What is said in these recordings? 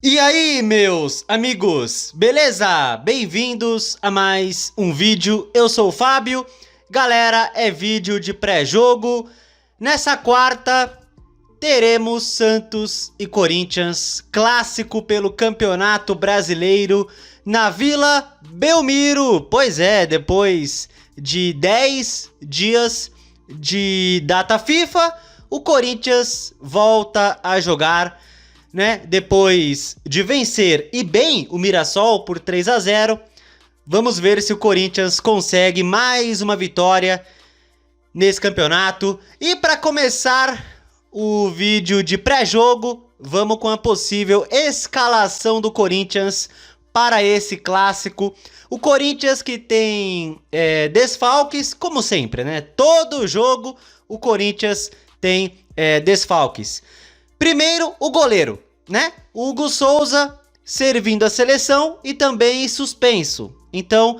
E aí, meus amigos, beleza? Bem-vindos a mais um vídeo. Eu sou o Fábio. Galera, é vídeo de pré-jogo. Nessa quarta, teremos Santos e Corinthians, clássico pelo Campeonato Brasileiro na Vila Belmiro. Pois é, depois de 10 dias de data FIFA, o Corinthians volta a jogar, né? Depois de vencer e bem o Mirassol por 3-0, vamos ver se o Corinthians consegue mais uma vitória nesse campeonato. E para começar o vídeo de pré-jogo, vamos com a possível escalação do Corinthians para esse clássico. O Corinthians que tem desfalques, como sempre, né? Todo jogo o Corinthians tem desfalques. Primeiro, o goleiro, né? O Hugo Souza servindo a seleção e também suspenso. Então,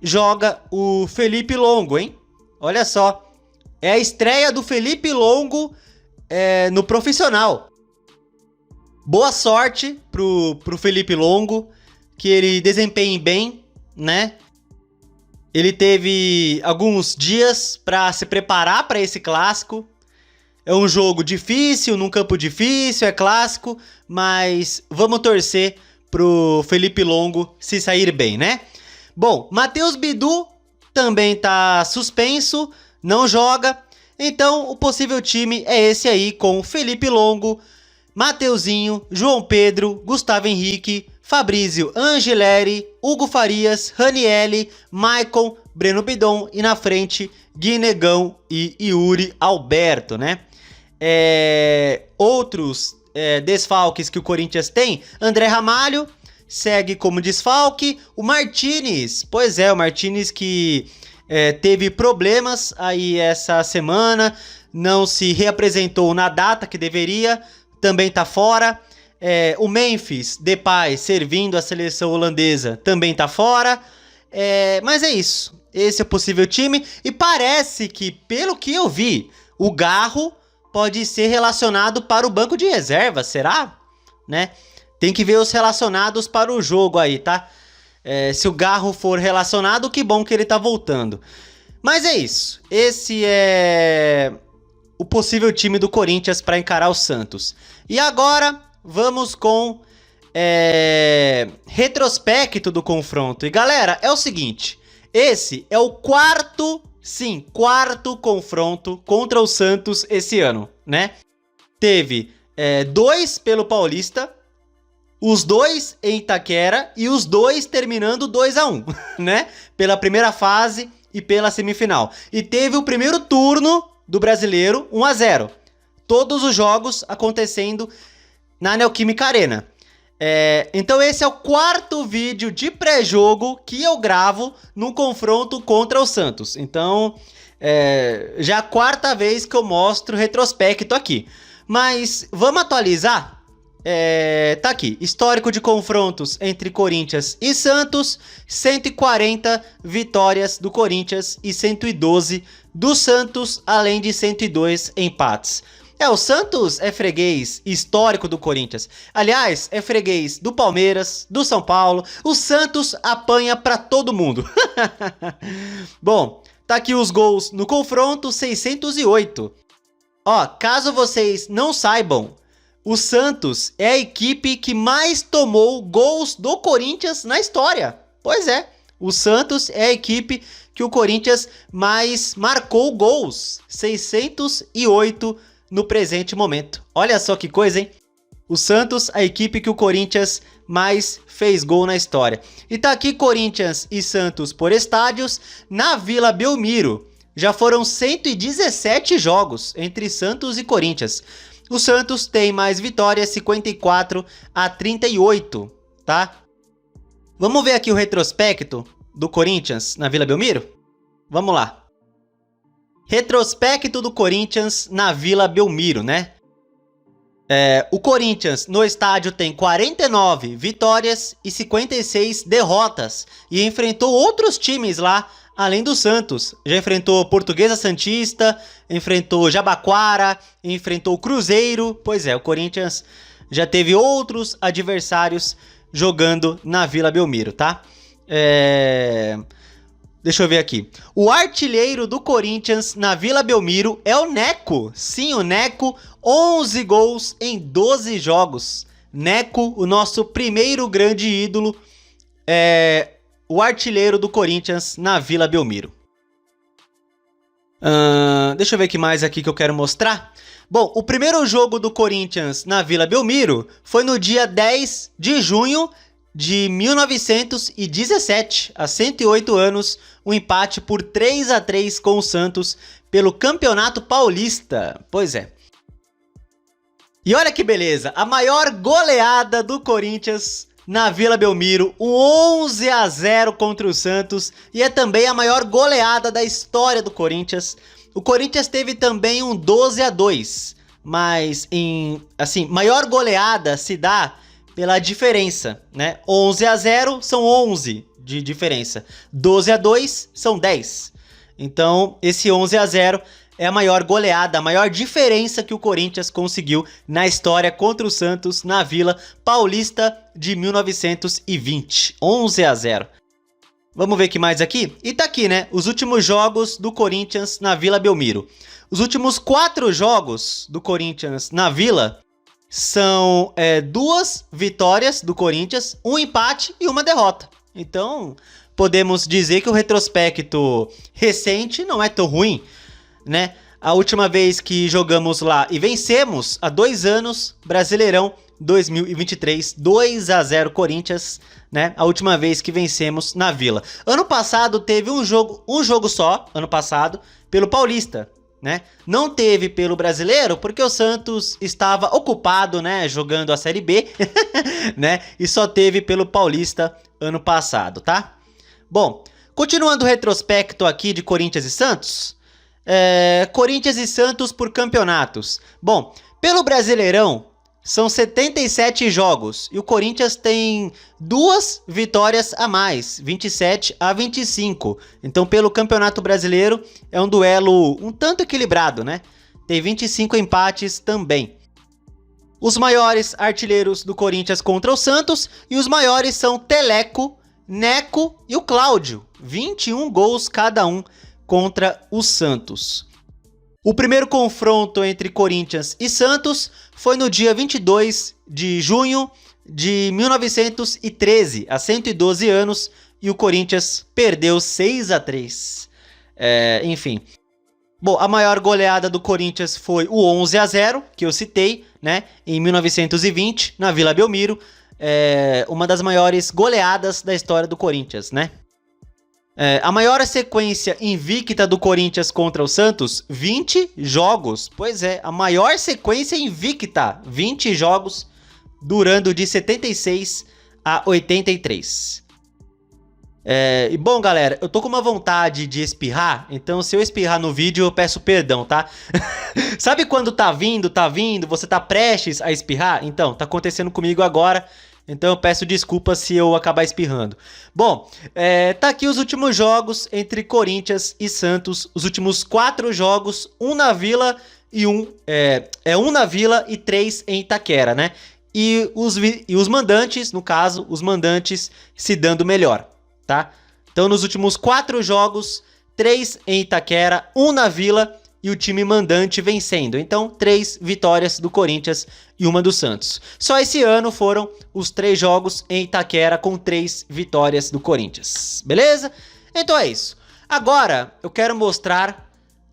joga o Felipe Longo, hein? Olha só, é a estreia do Felipe Longo no profissional. Boa sorte pro Felipe Longo, que ele desempenhe bem, né? Ele teve alguns dias para se preparar para esse clássico. É um jogo difícil, num campo difícil, é clássico, mas vamos torcer pro Felipe Longo se sair bem, né? Bom, Matheus Bidu também tá suspenso, não joga, então o possível time é esse aí, com Felipe Longo, Mateuzinho, João Pedro, Gustavo Henrique, Fabrício Angileri, Hugo Farias, Ranielli, Maicon, Breno Bidon e na frente Guinegão e Yuri Alberto, né? Outros desfalques que o Corinthians tem: André Ramalho segue como desfalque, o Martinez, pois é, o Martinez que teve problemas aí essa semana, não se reapresentou na data que deveria, também tá fora. O Memphis Depay, servindo a seleção holandesa, também tá fora. Mas é isso, esse é o possível time, e parece que, pelo que eu vi, o Garro pode ser relacionado para o banco de reserva, será? Né? Tem que ver os relacionados para o jogo aí, tá? Se o Garro for relacionado, que bom que ele tá voltando. Mas é isso, esse é o possível time do Corinthians para encarar o Santos. E agora vamos com retrospecto do confronto. E galera, é o seguinte, esse é o quarto confronto contra o Santos esse ano, né? Teve 2 pelo Paulista, os 2 em Itaquera e os 2 terminando 2-1, né? Pela primeira fase e pela semifinal. E teve o primeiro turno do Brasileiro, 1-0. Todos os jogos acontecendo na Neoquímica Arena. Então esse é o quarto vídeo de pré-jogo que eu gravo no confronto contra o Santos. Então, já a quarta vez que eu mostro retrospecto aqui. Mas vamos atualizar? Tá aqui, histórico de confrontos entre Corinthians e Santos: 140 vitórias do Corinthians e 112 do Santos, além de 102 empates. O Santos é freguês histórico do Corinthians. Aliás, é freguês do Palmeiras, do São Paulo. O Santos apanha pra todo mundo. Bom, tá aqui os gols no confronto: 608. Ó, caso vocês não saibam, o Santos é a equipe que mais tomou gols do Corinthians na história. Pois é, o Santos é a equipe que o Corinthians mais marcou gols. 608 no presente momento. Olha só que coisa, hein? O Santos, a equipe que o Corinthians mais fez gol na história. E tá aqui Corinthians e Santos por estádios na Vila Belmiro. Já foram 117 jogos entre Santos e Corinthians. O Santos tem mais vitórias, 54-38, tá? Vamos ver aqui o retrospecto do Corinthians na Vila Belmiro? Vamos lá. Retrospecto do Corinthians na Vila Belmiro, né? O Corinthians no estádio tem 49 vitórias e 56 derrotas. E enfrentou outros times lá, além do Santos. Já enfrentou Portuguesa Santista, enfrentou Jabaquara, enfrentou Cruzeiro. Pois é, o Corinthians já teve outros adversários jogando na Vila Belmiro, tá? Deixa eu ver aqui. O artilheiro do Corinthians na Vila Belmiro é o Neco. Sim, o Neco, 11 gols em 12 jogos. Neco, o nosso primeiro grande ídolo, o artilheiro do Corinthians na Vila Belmiro. Deixa eu ver o que mais aqui que eu quero mostrar. Bom, o primeiro jogo do Corinthians na Vila Belmiro foi no dia 10 de junho de 1917, há 108 anos, um empate por 3-3 com o Santos pelo Campeonato Paulista. Pois é. E olha que beleza, a maior goleada do Corinthians na Vila Belmiro, um 11-0 contra o Santos, e é também a maior goleada da história do Corinthians. O Corinthians teve também um 12-2, mas maior goleada se dá pela diferença, né? 11-0 são 11 de diferença, 12-2 são 10. Então, esse 11-0 é a maior goleada, a maior diferença que o Corinthians conseguiu na história contra o Santos na Vila Paulista de 1920. 11-0. Vamos ver o que mais aqui? E tá aqui, né? Os últimos jogos do Corinthians na Vila Belmiro. Os últimos 4 jogos do Corinthians na Vila são 2 vitórias do Corinthians, um empate e uma derrota. Então, podemos dizer que o retrospecto recente não é tão ruim, né? A última vez que jogamos lá e vencemos, há 2 anos, Brasileirão 2023, 2-0 Corinthians, né? A última vez que vencemos na Vila. Ano passado teve um jogo só, ano passado, pelo Paulista, né? Não teve pelo Brasileiro porque o Santos estava ocupado, né, jogando a Série B, né? E só teve pelo Paulista ano passado, tá? Bom, continuando o retrospecto aqui de Corinthians e Santos, Corinthians e Santos por campeonatos. Bom, pelo Brasileirão são 77 jogos e o Corinthians tem 2 vitórias a mais, 27-25. Então, pelo Campeonato Brasileiro, é um duelo um tanto equilibrado, né? Tem 25 empates também. Os maiores artilheiros do Corinthians contra o Santos e os maiores são Teleco, Neco e o Cláudio. 21 gols cada um contra o Santos. O primeiro confronto entre Corinthians e Santos foi no dia 22 de junho de 1913, há 112 anos, e o Corinthians perdeu 6-3. Enfim. Bom, a maior goleada do Corinthians foi o 11-0, que eu citei, né, em 1920, na Vila Belmiro. Uma das maiores goleadas da história do Corinthians, né? A maior sequência invicta do Corinthians contra o Santos, 20 jogos. Pois é, a maior sequência invicta, 20 jogos, durando de 76 a 83. E bom, galera, eu tô com uma vontade de espirrar, então se eu espirrar no vídeo eu peço perdão, tá? Sabe quando tá vindo, você tá prestes a espirrar? Então, tá acontecendo comigo agora. Então eu peço desculpas se eu acabar espirrando. Bom, tá aqui os últimos jogos entre Corinthians e Santos. Os últimos 4 jogos, um na Vila e um na Vila e 3 em Itaquera, né? E os mandantes, no caso, os mandantes se dando melhor, tá? Então nos últimos 4 jogos, 3 em Itaquera, 1 na Vila e o time mandante vencendo. Então, 3 vitórias do Corinthians e uma do Santos. Só esse ano foram os 3 jogos em Itaquera com 3 vitórias do Corinthians. Beleza? Então é isso. Agora, eu quero mostrar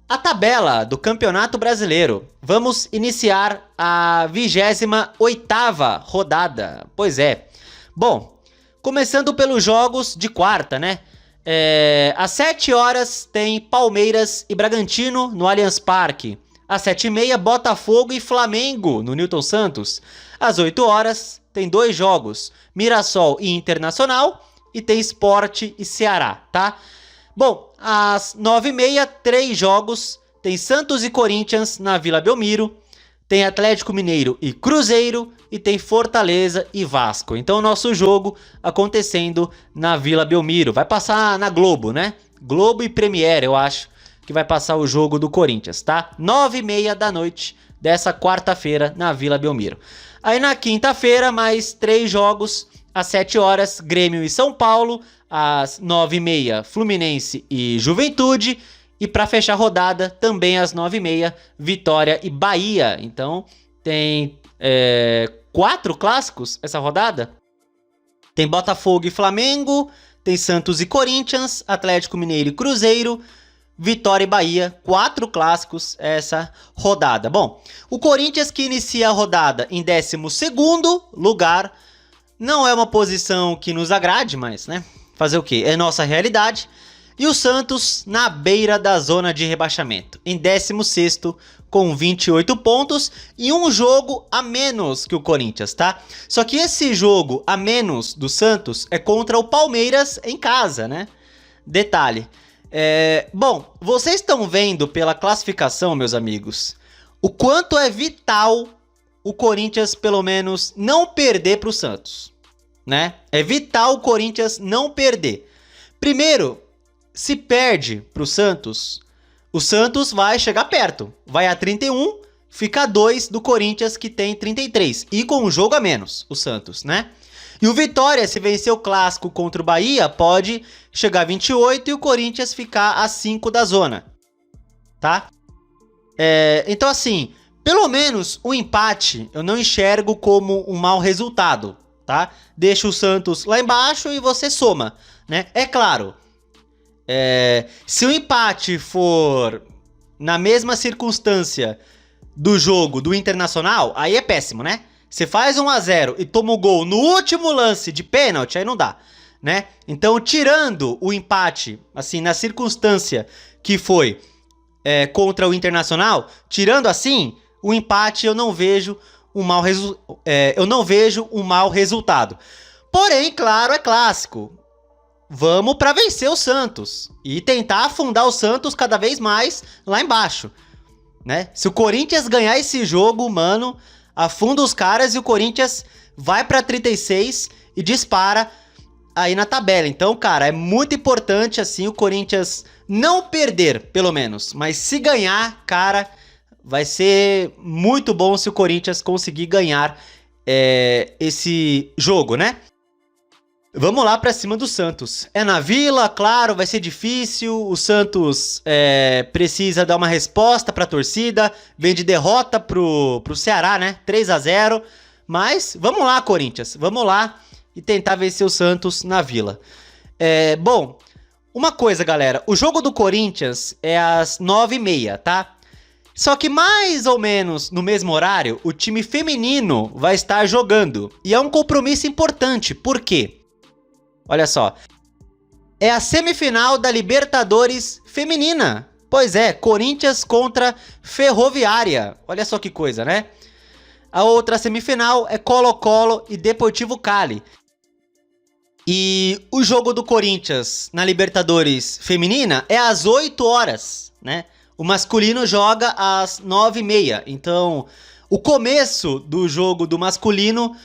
a tabela do Campeonato Brasileiro. Vamos iniciar a 28ª rodada. Pois é. Bom, começando pelos jogos de quarta, né? Às 7 horas tem Palmeiras e Bragantino no Allianz Parque. Às 7h30, Botafogo e Flamengo no Newton Santos. Às 8 horas tem 2 jogos, Mirassol e Internacional. E tem Sport e Ceará, tá? Bom, às 9h30, 3 jogos. Tem Santos e Corinthians na Vila Belmiro. Tem Atlético Mineiro e Cruzeiro. E tem Fortaleza e Vasco. Então o nosso jogo acontecendo na Vila Belmiro. Vai passar na Globo, né? Globo e Premiere, eu acho que vai passar o jogo do Corinthians, tá? 9h30 da noite dessa quarta-feira na Vila Belmiro. Aí na quinta-feira, mais 3 jogos às 7 horas, Grêmio e São Paulo, às 9h30, Fluminense e Juventude, e para fechar a rodada, também às 9h30, Vitória e Bahia. Então tem 4 clássicos essa rodada. Tem Botafogo e Flamengo, tem Santos e Corinthians, Atlético Mineiro e Cruzeiro, Vitória e Bahia, 4 clássicos essa rodada. Bom, o Corinthians que inicia a rodada em 12º lugar, não é uma posição que nos agrade, mas, né, fazer o quê? É nossa realidade. E o Santos na beira da zona de rebaixamento, em 16º com 28 pontos e um jogo a menos que o Corinthians, tá? Só que esse jogo a menos do Santos é contra o Palmeiras em casa, né? Detalhe. Bom, vocês estão vendo pela classificação, meus amigos, o quanto é vital o Corinthians pelo menos não perder para o Santos, né? É vital o Corinthians não perder. Primeiro, se perde para o Santos vai chegar perto, vai a 31, fica a 2 do Corinthians que tem 33 e com um jogo a menos, o Santos, né? E o Vitória, se vencer o clássico contra o Bahia, pode chegar a 28 e o Corinthians ficar a 5 da zona, tá? Então assim, pelo menos o empate eu não enxergo como um mau resultado, tá? Deixa o Santos lá embaixo e você soma, né? É claro, se o empate for na mesma circunstância do jogo do Internacional, aí é péssimo, né? Você faz 1-0 e toma o gol no último lance de pênalti, aí não dá, né? Então, tirando o empate, assim, na circunstância que foi contra o Internacional, tirando assim, o empate eu não vejo um mau resultado. Porém, claro, é clássico. Vamos para vencer o Santos e tentar afundar o Santos cada vez mais lá embaixo, né? Se o Corinthians ganhar esse jogo, mano, afunda os caras e o Corinthians vai para 36 e dispara aí na tabela. Então, cara, é muito importante assim o Corinthians não perder, pelo menos, mas se ganhar, cara, vai ser muito bom se o Corinthians conseguir ganhar esse jogo, né? Vamos lá pra cima do Santos. É na Vila, claro, vai ser difícil. O Santos precisa dar uma resposta pra torcida. Vem de derrota pro Ceará, né? 3-0. Mas vamos lá, Corinthians. Vamos lá e tentar vencer o Santos na Vila. Bom, uma coisa, galera. O jogo do Corinthians é às 9h30, tá? Só que mais ou menos no mesmo horário, o time feminino vai estar jogando. E é um compromisso importante. Por quê? Olha só, é a semifinal da Libertadores feminina. Pois é, Corinthians contra Ferroviária. Olha só que coisa, né? A outra semifinal é Colo-Colo e Deportivo Cali. E o jogo do Corinthians na Libertadores feminina é às 8 horas, né? O masculino joga às 9h30. Então, o começo do jogo do masculino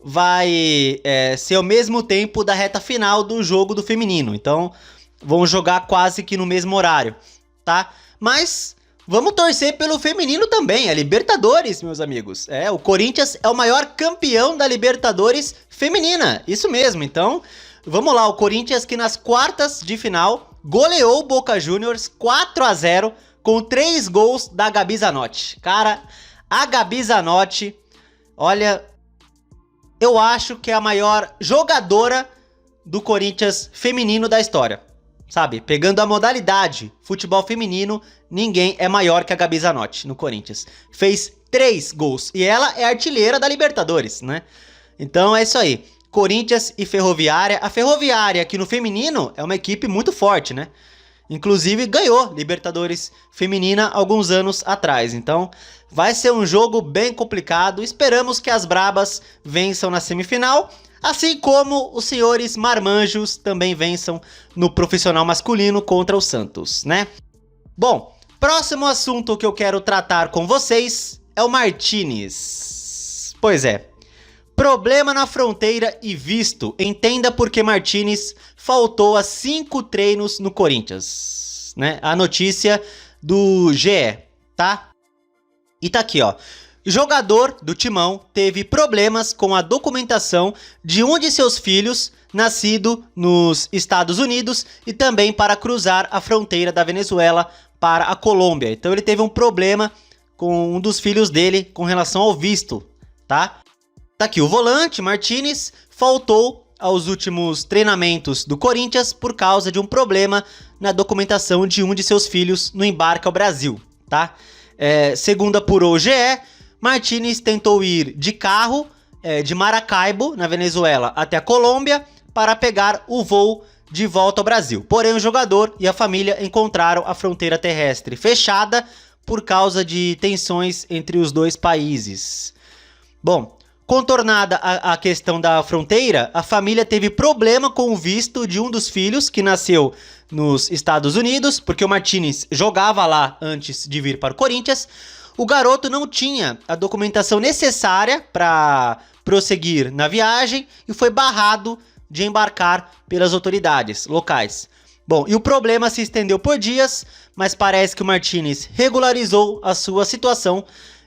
vai ser ao mesmo tempo da reta final do jogo do feminino. Então, vão jogar quase que no mesmo horário, tá? Mas vamos torcer pelo feminino também, é Libertadores, meus amigos. O Corinthians é o maior campeão da Libertadores feminina, isso mesmo. Então, vamos lá, o Corinthians que nas quartas de final goleou o Boca Juniors 4-0 com 3 gols da Gabi Zanotti. Cara, a Gabi Zanotti, olha, eu acho que é a maior jogadora do Corinthians feminino da história. Sabe, pegando a modalidade futebol feminino, ninguém é maior que a Gabi Zanotti no Corinthians. Fez 3 gols e ela é artilheira da Libertadores, né? Então é isso aí. Corinthians e Ferroviária. A Ferroviária aqui no feminino é uma equipe muito forte, né? Inclusive ganhou Libertadores feminina alguns anos atrás. Então vai ser um jogo bem complicado. Esperamos que as brabas vençam na semifinal. Assim como os senhores marmanjos também vençam no profissional masculino contra o Santos, né? Bom, próximo assunto que eu quero tratar com vocês é o Martínez. Pois é, problema na fronteira e visto. Entenda por que Martínez faltou a 5 treinos no Corinthians, né? A notícia do GE, tá? E tá aqui, ó. Jogador do Timão teve problemas com a documentação de um de seus filhos, nascido nos Estados Unidos, e também para cruzar a fronteira da Venezuela para a Colômbia. Então ele teve um problema com um dos filhos dele com relação ao visto, tá? Tá aqui, o volante Martínez faltou aos últimos treinamentos do Corinthians por causa de um problema na documentação de um de seus filhos no embarque ao Brasil, tá? Segundo apurou o GE, Martínez tentou ir de carro de Maracaibo, na Venezuela, até a Colômbia para pegar o voo de volta ao Brasil. Porém, o jogador e a família encontraram a fronteira terrestre fechada por causa de tensões entre os dois países. Bom, contornada a questão da fronteira, a família teve problema com o visto de um dos filhos que nasceu nos Estados Unidos, porque o Martínez jogava lá antes de vir para o Corinthians. O garoto não tinha a documentação necessária para prosseguir na viagem e foi barrado de embarcar pelas autoridades locais. Bom, e o problema se estendeu por dias, mas parece que o Martínez regularizou a sua situação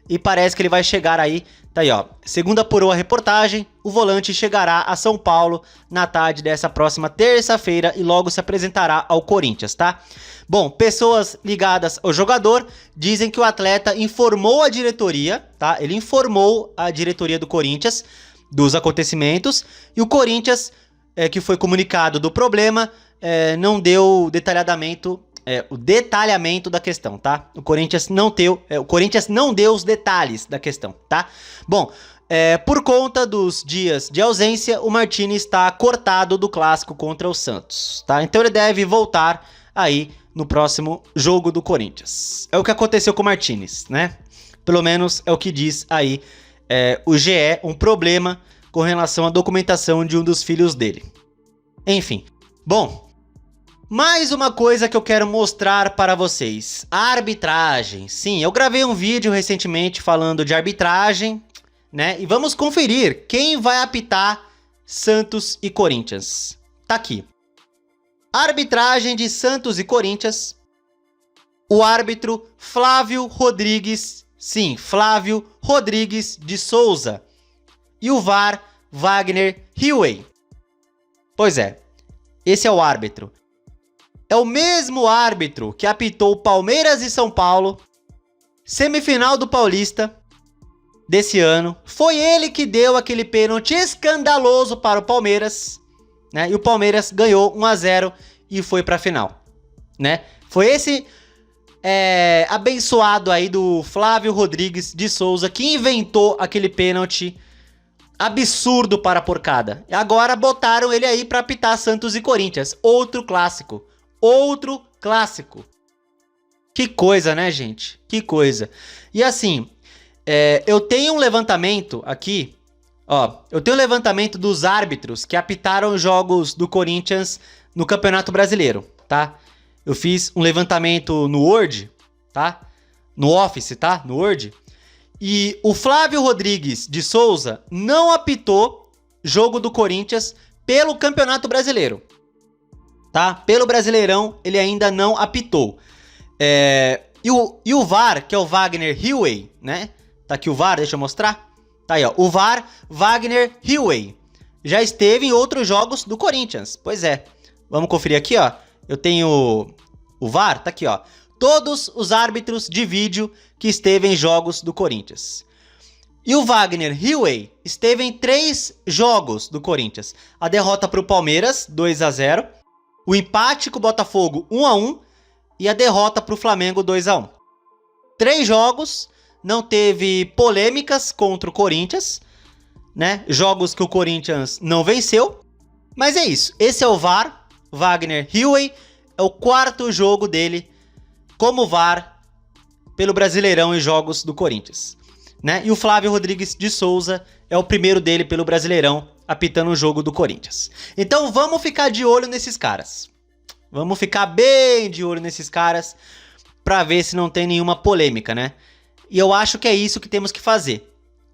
e parece que ele vai chegar aí. Tá aí, ó. Segundo apurou a reportagem, o volante chegará a São Paulo na tarde dessa próxima terça-feira e logo se apresentará ao Corinthians, tá? Bom, pessoas ligadas ao jogador dizem que o atleta informou a diretoria, tá? Ele informou a diretoria do Corinthians dos acontecimentos e o Corinthians, que foi comunicado do problema, não deu o detalhamento da questão, tá? O Corinthians não deu os detalhes da questão, tá? Bom, por conta dos dias de ausência, o Martínez está cortado do clássico contra o Santos, tá? Então ele deve voltar aí no próximo jogo do Corinthians. É o que aconteceu com o Martínez, né? Pelo menos é o que diz aí o GE, um problema com relação à documentação de um dos filhos dele. Enfim, bom, mais uma coisa que eu quero mostrar para vocês, a arbitragem. Sim, eu gravei um vídeo recentemente falando de arbitragem, né? E vamos conferir quem vai apitar Santos e Corinthians. Tá aqui. Arbitragem de Santos e Corinthians. O árbitro Flávio Rodrigues, sim, Flávio Rodrigues de Souza. E o VAR Wagner Hillway. Pois é, esse é o árbitro. É o mesmo árbitro que apitou Palmeiras e São Paulo, semifinal do Paulista desse ano. Foi ele que deu aquele pênalti escandaloso para o Palmeiras, né? E o Palmeiras ganhou 1-0 e foi para a final, né? Foi esse abençoado aí do Flávio Rodrigues de Souza que inventou aquele pênalti absurdo para a porcada. E agora botaram ele aí para apitar Santos e Corinthians, outro clássico. Outro clássico. Que coisa, né, gente? Que coisa. E assim, eu tenho um levantamento aqui, ó. Eu tenho um levantamento dos árbitros que apitaram jogos do Corinthians no Campeonato Brasileiro, tá? Eu fiz um levantamento no Word, tá? No Office, tá? No Word. E o Flávio Rodrigues de Souza não apitou jogo do Corinthians pelo Campeonato Brasileiro. Tá? Pelo Brasileirão, ele ainda não apitou. E o VAR, que é o Wagner Hillway, né? Tá aqui o VAR, deixa eu mostrar. Tá aí, ó. O VAR Wagner Hillway já esteve em outros jogos do Corinthians. Pois é. Vamos conferir aqui, ó. Eu tenho o VAR, tá aqui, ó. Todos os árbitros de vídeo que esteve em jogos do Corinthians. E o Wagner Hillway esteve em 3 jogos do Corinthians. A derrota para o Palmeiras, 2-0. O empate com o Botafogo, 1-1. E a derrota para o Flamengo, 2-1. 3 jogos, não teve polêmicas contra o Corinthians, né? Jogos que o Corinthians não venceu. Mas é isso. Esse é o VAR, Wagner Hillway. É o 4º jogo dele como VAR pelo Brasileirão em jogos do Corinthians, né? E o Flávio Rodrigues de Souza é o primeiro dele pelo Brasileirão, apitando o jogo do Corinthians. Então vamos ficar de olho nesses caras. Vamos ficar bem de olho nesses caras para ver se não tem nenhuma polêmica, né? E eu acho que é isso que temos que fazer.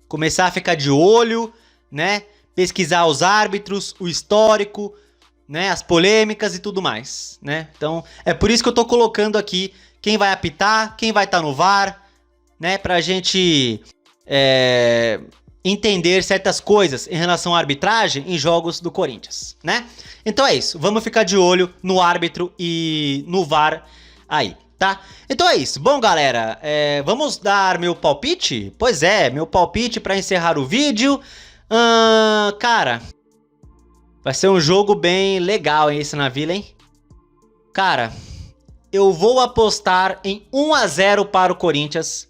Começar a ficar de olho, né? Pesquisar os árbitros, o histórico, né? As polêmicas e tudo mais, né? Então é por isso que eu tô colocando aqui quem vai apitar, quem vai estar no VAR, né, pra gente entender certas coisas em relação à arbitragem em jogos do Corinthians, né? Então é isso, vamos ficar de olho no árbitro e no VAR aí, tá? Então é isso. Bom, galera, vamos dar meu palpite? Pois é, meu palpite pra encerrar o vídeo. Cara, vai ser um jogo bem legal esse na Vila, hein? Cara, eu vou apostar em 1 a 0 para o Corinthians.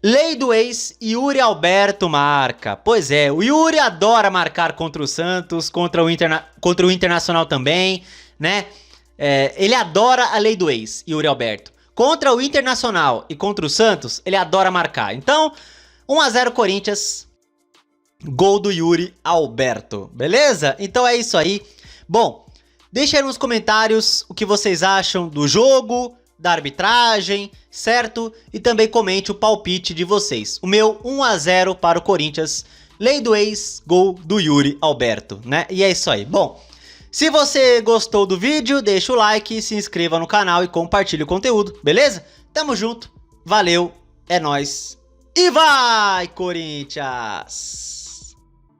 Lei do ex, Yuri Alberto marca. Pois é, o Yuri adora marcar contra o Santos, contra o Internacional também, né? Ele adora a lei do ex, Yuri Alberto. Contra o Internacional e contra o Santos, ele adora marcar. Então, 1 a 0 Corinthians, gol do Yuri Alberto, beleza? Então é isso aí. Bom, deixa aí nos comentários o que vocês acham do jogo, da arbitragem, certo? E também comente o palpite de vocês. O meu 1 a 0 para o Corinthians, lei do ex, gol do Yuri Alberto, né? E é isso aí. Bom, se você gostou do vídeo, deixa o like, se inscreva no canal e compartilhe o conteúdo, beleza? Tamo junto, valeu, é nóis e vai, Corinthians!